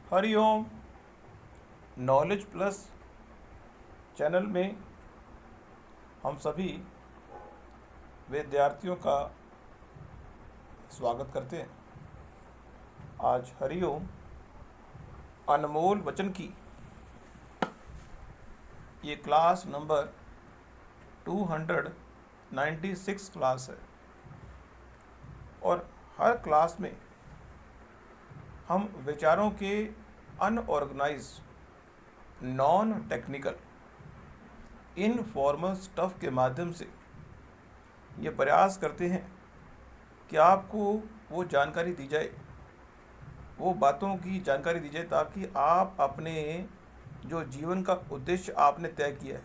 Hariom. Knowledge plus channel में हम सभी विद्यार्थियों का स्वागत करते हैं। आज हरिओम अनमोल वचन की ये क्लास नंबर 296 क्लास है और हर क्लास में हम विचारों के unorganised non technical informal stuff के माध्यम से ये प्रयास करते हैं कि आपको वो जानकारी दी जाए, वो बातों की जानकारी दी जाए ताकि आप अपने जो जीवन का उद्देश्य आपने तय किया है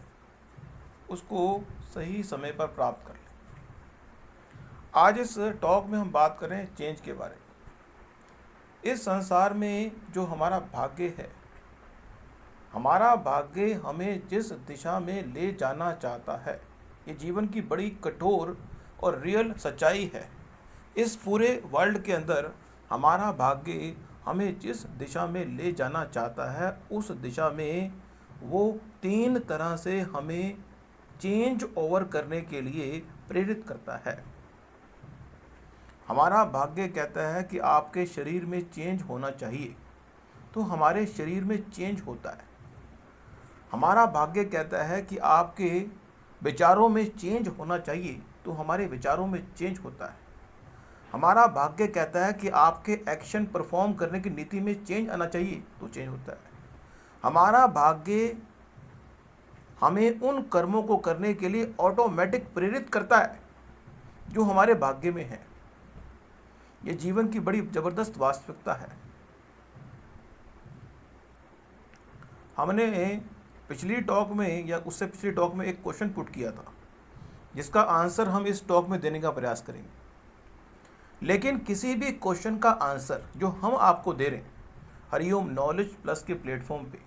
उसको सही समय पर प्राप्त कर लें। आज इस टॉक में हम बात करें चेंज के बारे में। इस संसार में जो हमारा भाग्य है, हमारा भाग्य हमें जिस दिशा में ले जाना चाहता है, ये जीवन की बड़ी कठोर और रियल सच्चाई है। इस पूरे वर्ल्ड के अंदर हमारा भाग्य हमें जिस दिशा में ले जाना चाहता है उस दिशा में वो 3 तरह से हमें चेंज ओवर करने के लिए प्रेरित करता है। हमारा भाग्य कहता है कि आपके शरीर में चेंज होना चाहिए, तो हमारे शरीर में चेंज होता है। हमारा भाग्य कहता है कि आपके विचारों में चेंज होना चाहिए, तो हमारे विचारों में चेंज होता है। हमारा भाग्य कहता है कि आपके एक्शन परफॉर्म करने की नीति में चेंज आना चाहिए, तो चेंज होता है। हमारा भाग्य हमें उन कर्मों को करने के लिए ऑटोमेटिक प्रेरित करता है जो हमारे भाग्य में है। ये जीवन की बड़ी जबरदस्त वास्तविकता है। हमने पिछली टॉक में या उससे पिछली टॉक में एक क्वेश्चन पुट किया था जिसका आंसर हम इस टॉक में देने का प्रयास करेंगे। लेकिन किसी भी क्वेश्चन का आंसर जो हम आपको दे रहे हैं हरिओम नॉलेज प्लस के प्लेटफॉर्म पे,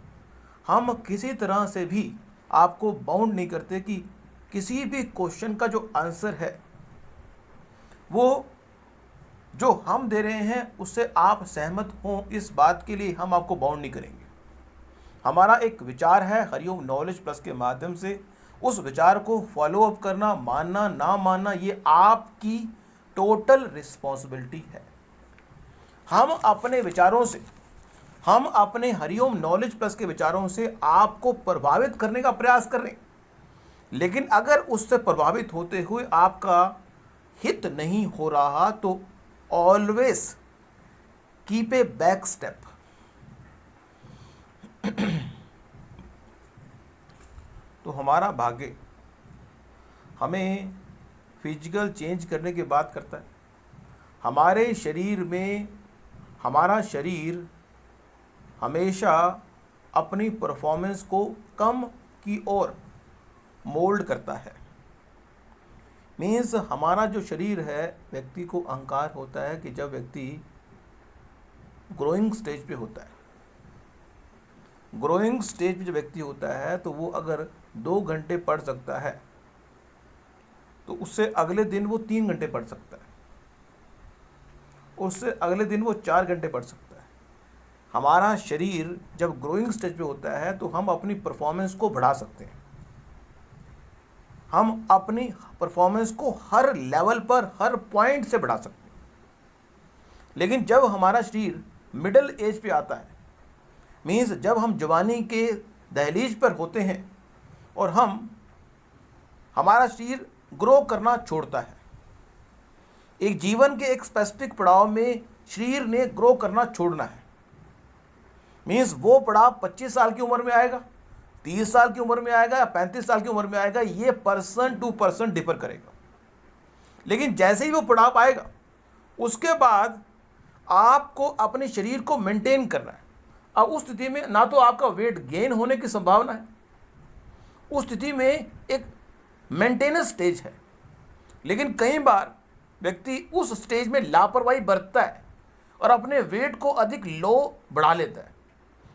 हम किसी तरह से भी आपको बाउंड नहीं करते कि किसी भी क्वेश्चन का जो आंसर है वो जो हम दे रहे हैं उससे आप सहमत हों, इस बात के लिए हम आपको बाउंड नहीं करेंगे। हमारा एक विचार है हरिओम नॉलेज प्लस के माध्यम से, उस विचार को फॉलो अप करना, मानना ना मानना, ये आपकी टोटल रिस्पॉन्सिबिलिटी है। हम अपने विचारों से, हम अपने हरिओम नॉलेज प्लस के विचारों से आपको प्रभावित करने का प्रयास कर रहे हैं, लेकिन अगर उससे प्रभावित होते हुए आपका हित नहीं हो रहा तो always keep a back step. तो हमारा भाग्य हमें फिजिकल चेंज करने की बात करता है। हमारे शरीर में, हमारा शरीर हमेशा अपनी परफॉर्मेंस को कम की ओर मोल्ड करता है। मीन्स हमारा जो शरीर है, व्यक्ति को अहंकार होता है कि जब व्यक्ति ग्रोइंग स्टेज पे होता है, ग्रोइंग स्टेज पे जो व्यक्ति होता है तो वो अगर 2 घंटे पढ़ सकता है तो उससे अगले दिन वो 3 घंटे पढ़ सकता है, उससे अगले दिन वो 4 घंटे पढ़ सकता है। हमारा शरीर जब ग्रोइंग स्टेज पे होता है तो हम अपनी परफॉर्मेंस को बढ़ा सकते हैं, हम अपनी परफॉर्मेंस को हर लेवल पर, हर पॉइंट से बढ़ा सकते हैं। लेकिन जब हमारा शरीर मिडिल एज पे आता है, मीन्स जब हम जवानी के दहलीज पर होते हैं और हमारा शरीर ग्रो करना छोड़ता है, एक जीवन के एक स्पेसिफिक पड़ाव में शरीर ने ग्रो करना छोड़ना है। मीन्स वो पड़ाव 25 साल की उम्र में आएगा, 30 साल की उम्र में आएगा या 35 साल की उम्र में आएगा, ये पर्सन टू पर्सन डिफर करेगा। लेकिन जैसे ही वो पड़ाव आएगा उसके बाद आपको अपने शरीर को मेंटेन करना है। अब उस स्थिति में ना तो आपका वेट गेन होने की संभावना है, उस स्थिति में एक मेंटेनेंस स्टेज है। लेकिन कई बार व्यक्ति उस स्टेज में लापरवाही बरतता है और अपने वेट को अधिक लो बढ़ा लेता है,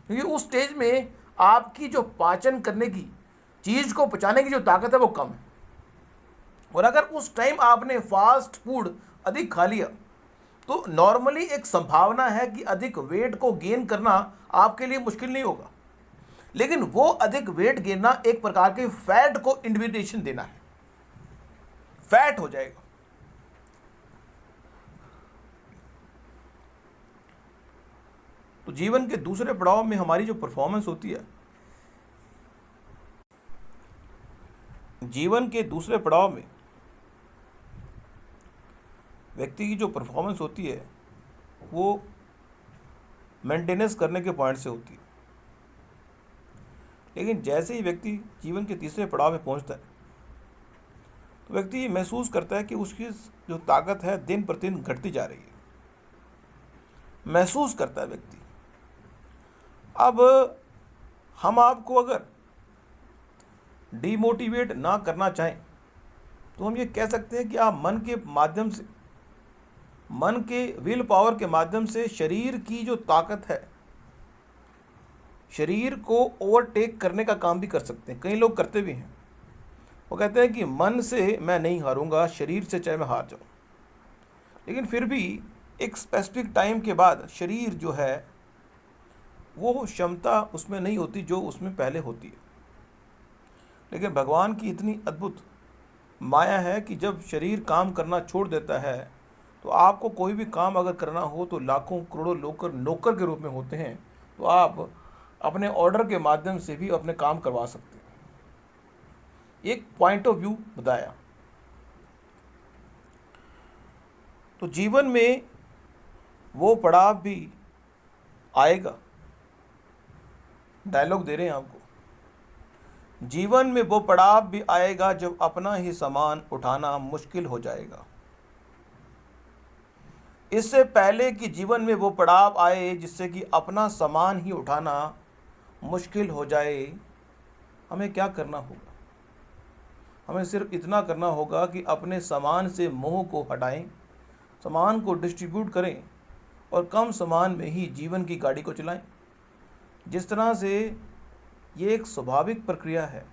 क्योंकि उस स्टेज में आपकी जो पाचन करने की, चीज़ को पचाने की जो ताकत है वो कम है। और अगर उस टाइम आपने फास्ट फूड अधिक खा लिया तो नॉर्मली एक संभावना है कि अधिक वेट को गेन करना आपके लिए मुश्किल नहीं होगा, लेकिन वो अधिक वेट गिरना एक प्रकार के फैट को इन्विटेशन देना है, फैट हो जाएगा। तो जीवन के दूसरे पड़ाव में हमारी जो परफॉर्मेंस होती है, जीवन के दूसरे पड़ाव में व्यक्ति की जो परफॉर्मेंस होती है वो मेंटेनेंस करने के पॉइंट से होती है। लेकिन जैसे ही व्यक्ति जीवन के तीसरे पड़ाव में पहुंचता है तो व्यक्ति महसूस करता है कि उसकी जो ताकत है दिन प्रतिदिन घटती जा रही है, महसूस करता है व्यक्ति। अब हम आपको अगर डीमोटिवेट ना करना चाहें तो हम ये कह सकते हैं कि आप मन के माध्यम से, मन के विल पावर के माध्यम से शरीर की जो ताकत है, शरीर को ओवरटेक करने का काम भी कर सकते हैं। कई लोग करते भी हैं, वो कहते हैं कि मन से मैं नहीं हारूंगा, शरीर से चाहे मैं हार जाऊं। लेकिन फिर भी एक स्पेसिफिक टाइम के बाद शरीर जो है वो क्षमता उसमें नहीं होती जो उसमें पहले होती है। लेकिन भगवान की इतनी अद्भुत माया है कि जब शरीर काम करना छोड़ देता है तो आपको कोई भी काम अगर करना हो तो लाखों करोड़ों नौकर के रूप में होते हैं, तो आप अपने ऑर्डर के माध्यम से भी अपने काम करवा सकते हैं। एक पॉइंट ऑफ व्यू बताया। तो जीवन में वो पड़ाव भी आएगा, डायलॉग दे रहे हैं आपको, जीवन में वो पड़ाव भी आएगा जब अपना ही सामान उठाना मुश्किल हो जाएगा। इससे पहले कि जीवन में वो पड़ाव आए जिससे कि अपना सामान ही उठाना मुश्किल हो जाए, हमें क्या करना होगा? हमें सिर्फ इतना करना होगा कि अपने सामान से मोह को हटाएं, सामान को डिस्ट्रीब्यूट करें और कम सामान में ही जीवन की गाड़ी को चलाएं। जिस तरह से ये एक स्वाभाविक प्रक्रिया है,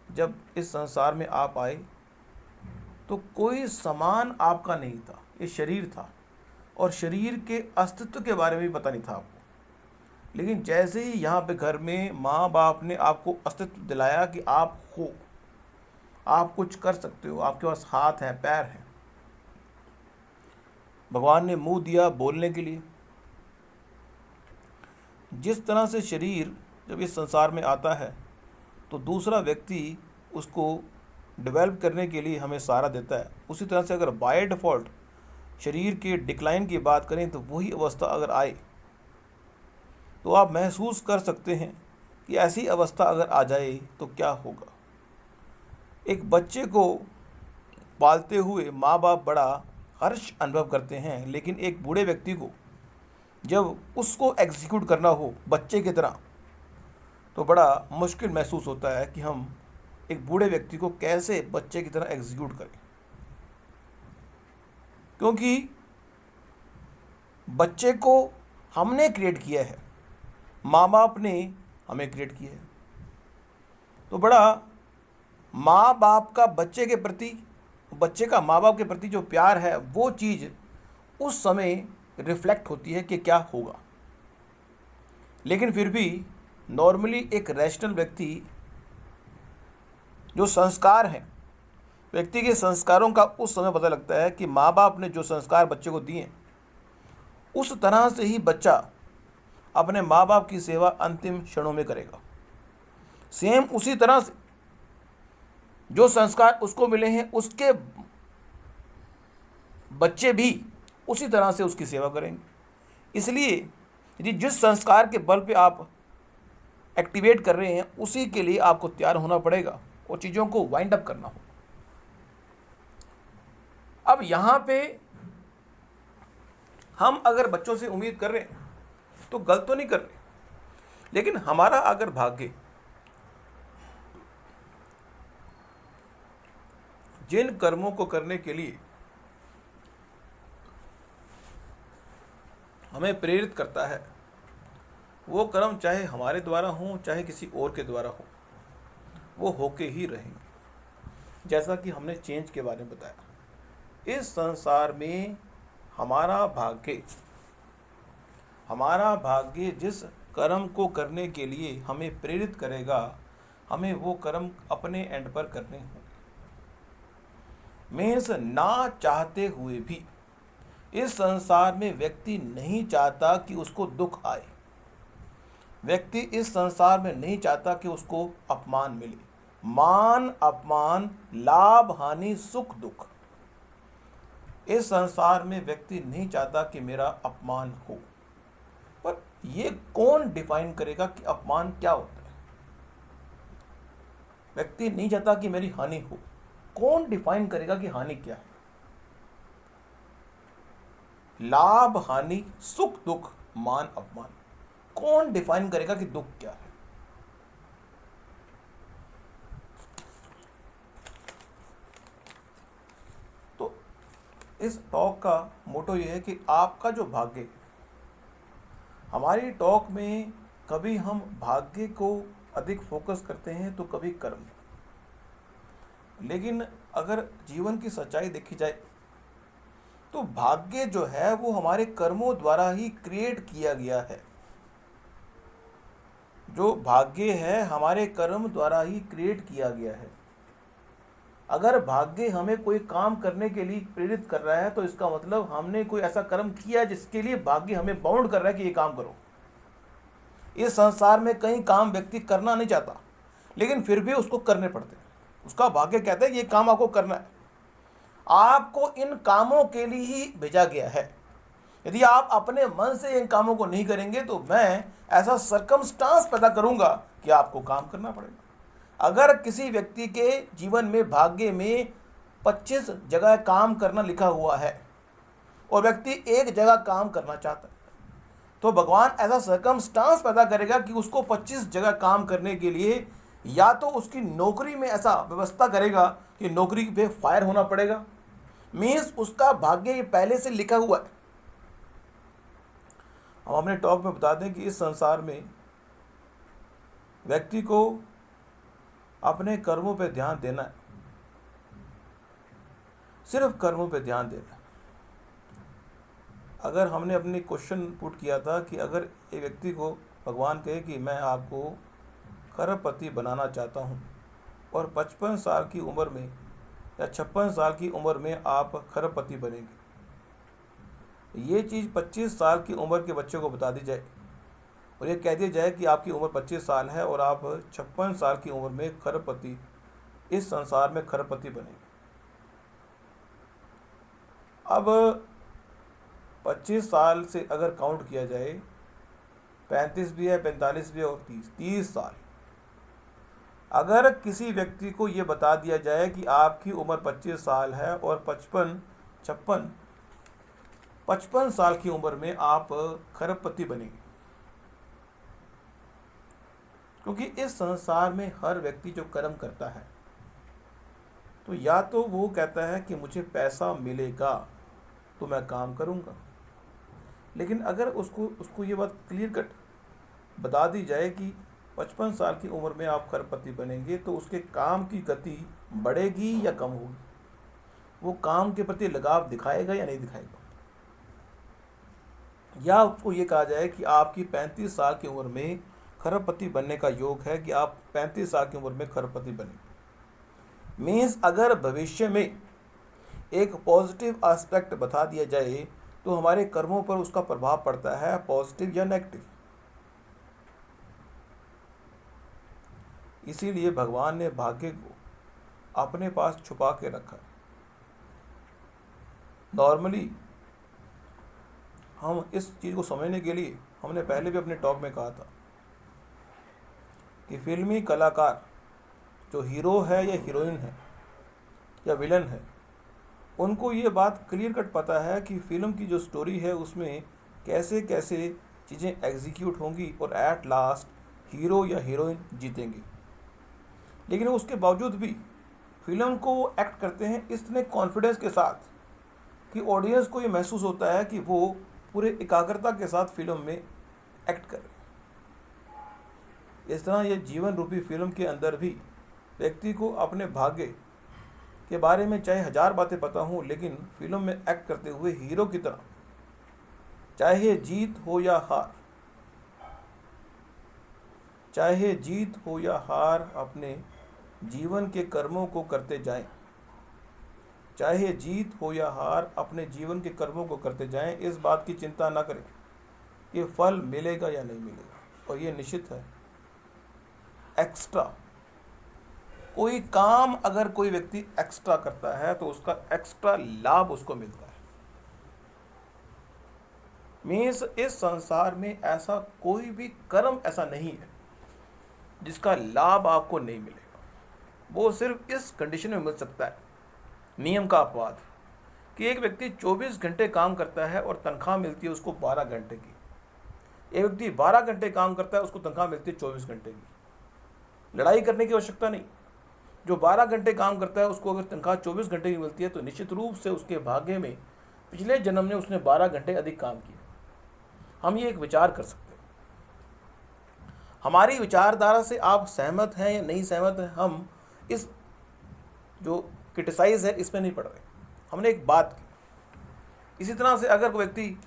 जब इस संसार में आप आए तो कोई सामान आपका नहीं था, ये शरीर था और शरीर के अस्तित्व के बारे में भी पता नहीं था आपको। लेकिन जैसे ही यहाँ पे घर में माँ बाप ने आपको अस्तित्व दिलाया कि आप हो, आप कुछ कर सकते हो, आपके पास हाथ हैं, पैर हैं, भगवान ने मुंह दिया बोलने के लिए। जिस तरह से शरीर जब इस संसार में आता है तो दूसरा व्यक्ति उसको डेवलप करने के लिए हमें सहारा देता है, उसी तरह से अगर बाय डिफ़ॉल्ट शरीर के डिक्लाइन की बात करें तो वही अवस्था अगर आए तो आप महसूस कर सकते हैं कि ऐसी अवस्था अगर आ जाए तो क्या होगा। एक बच्चे को पालते हुए माँ बाप बड़ा हर्ष अनुभव करते हैं, लेकिन एक बूढ़े व्यक्ति को जब उसको एग्जीक्यूट करना हो बच्चे की तरह तो बड़ा मुश्किल महसूस होता है कि हम एक बूढ़े व्यक्ति को कैसे बच्चे की तरह एग्जीक्यूट करें, क्योंकि बच्चे को हमने क्रिएट किया है, माँ बाप ने हमें क्रिएट किया है। तो बड़ा माँ बाप का बच्चे के प्रति, बच्चे का माँ बाप के प्रति जो प्यार है वो चीज़ उस समय रिफ्लेक्ट होती है कि क्या होगा। लेकिन फिर भी नॉर्मली एक रैशनल व्यक्ति जो संस्कार हैं, व्यक्ति के संस्कारों का उस समय पता लगता है कि माँ बाप ने जो संस्कार बच्चे को दिए उस तरह से ही बच्चा अपने माँ बाप की सेवा अंतिम क्षणों में करेगा। सेम उसी तरह से जो संस्कार उसको मिले हैं उसके बच्चे भी उसी तरह से उसकी सेवा करेंगे। इसलिए यदि जिस संस्कार के बल पे आप एक्टिवेट कर रहे हैं उसी के लिए आपको तैयार होना पड़ेगा और चीज़ों को वाइंड अप करना होगा। अब यहाँ पे हम अगर बच्चों से उम्मीद कर रहे हैं तो गलत तो नहीं कर रहे, लेकिन हमारा अगर भाग्य जिन कर्मों को करने के लिए हमें प्रेरित करता है वो कर्म चाहे हमारे द्वारा हो चाहे किसी और के द्वारा हो, वो होके ही रहेंगे। जैसा कि हमने चेंज के बारे में बताया, इस संसार में हमारा भाग्य जिस कर्म को करने के लिए हमें प्रेरित करेगा, हमें वो कर्म अपने एंड पर करने होंगे। मीन्स ना चाहते हुए भी इस संसार में व्यक्ति नहीं चाहता कि उसको दुख आए। व्यक्ति इस संसार में नहीं चाहता कि उसको अपमान मिले। मान अपमान, लाभ हानि, सुख दुख, इस संसार में व्यक्ति नहीं चाहता कि मेरा अपमान हो। पर ये कौन डिफाइन करेगा कि अपमान क्या होता है? व्यक्ति नहीं चाहता कि मेरी हानि हो, कौन डिफाइन करेगा कि हानि क्या है? लाभ हानि, सुख दुख, मान अपमान, कौन डिफाइन करेगा कि दुख क्या है? तो इस टॉक का मोटो ये है कि आपका जो भाग्य, हमारी टॉक में कभी हम भाग्य को अधिक फोकस करते हैं तो कभी कर्म। लेकिन अगर जीवन की सच्चाई देखी जाए तो भाग्य जो है वो हमारे कर्मों द्वारा ही क्रिएट किया गया है। जो भाग्य है हमारे कर्म द्वारा ही क्रिएट किया गया है। अगर भाग्य हमें कोई काम करने के लिए प्रेरित कर रहा है तो इसका मतलब हमने कोई ऐसा कर्म किया जिसके लिए भाग्य हमें बाउंड कर रहा है कि ये काम करो। इस संसार में कई काम व्यक्ति करना नहीं चाहता, लेकिन फिर भी उसको करने पड़ते हैं। उसका भाग्य कहता है ये काम आपको करना है, आपको इन कामों के लिए ही भेजा गया है। यदि आप अपने मन से इन कामों को नहीं करेंगे तो मैं ऐसा सर्कमस्टांस पैदा करूंगा कि आपको काम करना पड़ेगा। अगर किसी व्यक्ति के जीवन में भाग्य में 25 जगह काम करना लिखा हुआ है और व्यक्ति एक जगह काम करना चाहता है, तो भगवान ऐसा सर्कमस्टांस पैदा करेगा कि उसको 25 जगह काम करने के लिए या तो उसकी नौकरी में ऐसा व्यवस्था करेगा कि नौकरी पे फायर होना पड़ेगा। मीन्स उसका भाग्य पहले से लिखा हुआ है। हम अपने टॉक में बता दें कि इस संसार में व्यक्ति को अपने कर्मों पे ध्यान देना है, सिर्फ कर्मों पे ध्यान देना है। अगर हमने अपनी क्वेश्चन पुट किया था कि अगर एक व्यक्ति को भगवान कहे कि मैं आपको करोड़पति बनाना चाहता हूँ और 55 साल की उम्र में या 56 साल की उम्र में आप करोड़पति बनेंगे, ये चीज़ 25 साल की उम्र के बच्चे को बता दी जाए और ये कह दिया जाए कि आपकी उम्र 25 साल है और आप 56 साल की उम्र में करोड़पति, इस संसार में करोड़पति बनेंगे। अब 25 साल से अगर काउंट किया जाए, 35 भी है, 45 भी है और 30 साल। अगर किसी व्यक्ति को ये बता दिया जाए कि आपकी उम्र 25 साल है और 55 साल की उम्र में आप करोड़पति बनेंगे, क्योंकि इस संसार में हर व्यक्ति जो कर्म करता है तो या तो वो कहता है कि मुझे पैसा मिलेगा तो मैं काम करूँगा, लेकिन अगर उसको ये बात क्लियर कट बता दी जाए कि 55 साल की उम्र में आप करोड़पति बनेंगे तो उसके काम की गति बढ़ेगी या कम होगी, वो काम के प्रति लगाव दिखाएगा या नहीं दिखाएगा। या उसको ये कहा जाए कि आपकी 35 साल की उम्र में करोड़पति बनने का योग है कि आप 35 साल की उम्र में करोड़पति बनेंगे। मीन्स अगर भविष्य में एक पॉजिटिव एस्पेक्ट बता दिया जाए तो हमारे कर्मों पर उसका प्रभाव पड़ता है, पॉजिटिव या नेगेटिव। इसीलिए भगवान ने भाग्य को अपने पास छुपा के रखा। नॉर्मली हम इस चीज़ को समझने के लिए, हमने पहले भी अपने टॉक में कहा था कि फिल्मी कलाकार जो हीरो है या हीरोइन है या विलन है, उनको ये बात क्लियर कट पता है कि फिल्म की जो स्टोरी है उसमें कैसे कैसे चीज़ें एग्जीक्यूट होंगी और एट लास्ट हीरो या हीरोइन जीतेंगे। लेकिन उसके बावजूद भी फिल्म को एक्ट करते हैं इतने कॉन्फिडेंस के साथ कि ऑडियंस को ये महसूस होता है कि वो पूरे एकाग्रता के साथ फिल्म में एक्ट कर रहे हैं। इस तरह ये जीवन रूपी फिल्म के अंदर भी व्यक्ति को अपने भाग्य के बारे में चाहे 1000 बातें पता हूँ, लेकिन फिल्म में एक्ट करते हुए हीरो की तरह, चाहे जीत हो या हार, चाहे जीत हो या हार, अपने जीवन के कर्मों को करते जाएं। चाहे जीत हो या हार, अपने जीवन के कर्मों को करते जाएं। इस बात की चिंता ना करें कि फल मिलेगा या नहीं मिलेगा, और ये निश्चित है। एक्स्ट्रा कोई काम अगर कोई व्यक्ति एक्स्ट्रा करता है तो उसका एक्स्ट्रा लाभ उसको मिलता है। मीन्स इस संसार में ऐसा कोई भी कर्म ऐसा नहीं है जिसका लाभ आपको नहीं मिलेगा। वो सिर्फ इस कंडीशन में मिल सकता है, नियम का अपवाद, कि एक व्यक्ति 24 घंटे काम करता है और तनख्वाह मिलती है उसको 12 घंटे की। एक व्यक्ति 12 घंटे काम करता है, उसको तनख्वाह मिलती है 24 घंटे की। लड़ाई करने की आवश्यकता नहीं। जो 12 घंटे काम करता है उसको अगर तनख्वाह 24 घंटे की मिलती है तो निश्चित रूप से उसके भाग्य में पिछले जन्म में उसने 12 घंटे अधिक काम किया। हम ये एक विचार कर सकते हैं। हमारी विचारधारा से आप सहमत हैं या नहीं सहमत हैं, हम इस जो क्रिटिसाइज है इसमें नहीं पड़ रहे। हमने एक बात की। इसी तरह से अगर कोई व्यक्ति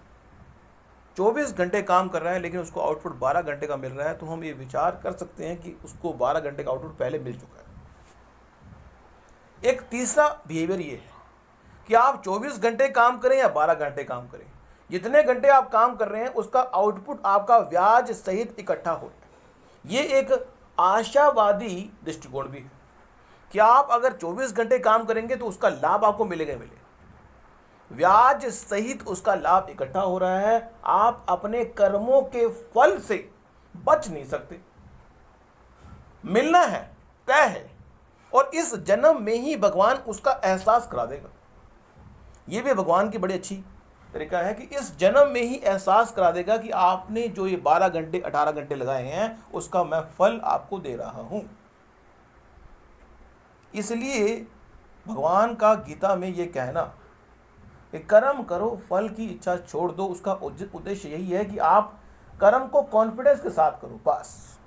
24 घंटे काम कर रहा है लेकिन उसको आउटपुट 12 घंटे का मिल रहा है, तो हम ये विचार कर सकते हैं कि उसको 12 घंटे का आउटपुट पहले मिल चुका है। एक तीसरा बिहेवियर ये है कि आप 24 घंटे काम करें या 12 घंटे काम करें, जितने घंटे आप काम कर रहे हैं उसका आउटपुट आपका ब्याज सहित इकट्ठा हो जाए। ये एक आशावादी दृष्टिकोण भी है कि आप अगर 24 घंटे काम करेंगे तो उसका लाभ आपको मिलेगा ही मिलेगा, ब्याज सहित उसका लाभ इकट्ठा हो रहा है। आप अपने कर्मों के फल से बच नहीं सकते, मिलना है, तय है, और इस जन्म में ही भगवान उसका एहसास करा देगा। यह भी भगवान की बड़ी अच्छी तरीका है कि इस जन्म में ही एहसास करा देगा कि आपने जो ये 12 घंटे 18 घंटे लगाए हैं उसका मैं फल आपको दे रहा हूं। इसलिए भगवान का गीता में ये कहना कि कर्म करो, फल की इच्छा छोड़ दो, उसका उद्देश्य यही है कि आप कर्म को कॉन्फिडेंस के साथ करो। बस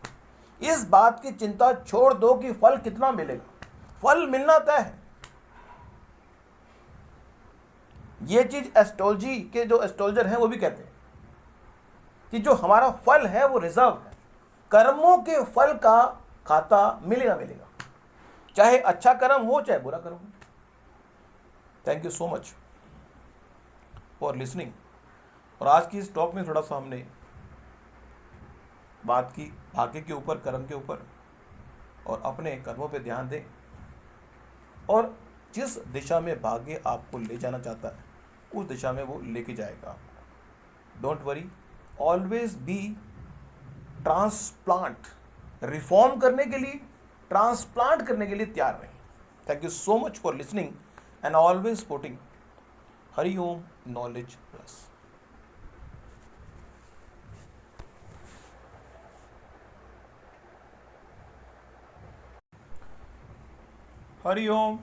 इस बात की चिंता छोड़ दो कि फल कितना मिलेगा, फल मिलना तय है। ये चीज एस्ट्रोलॉजी के जो एस्ट्रोलॉजर हैं वो भी कहते हैं कि जो हमारा फल है वो रिजर्व है। कर्मों के फल का खाता मिलेगा मिलेगा, चाहे अच्छा कर्म हो चाहे बुरा कर्म हो। Thank you so much for listening. और आज की इस टॉक में थोड़ा सा हमने बात की भाग्य के ऊपर, कर्म के ऊपर, और अपने कर्मों पे ध्यान दें, और जिस दिशा में भाग्य आपको ले जाना चाहता है उस दिशा में वो लेके जाएगा। Don't worry, always be transplant, reform करने के लिए, ट्रांसप्लांट करने के लिए तैयार रहें। Thank you so much for listening and always supporting Hari Om knowledge plus. Hari Om.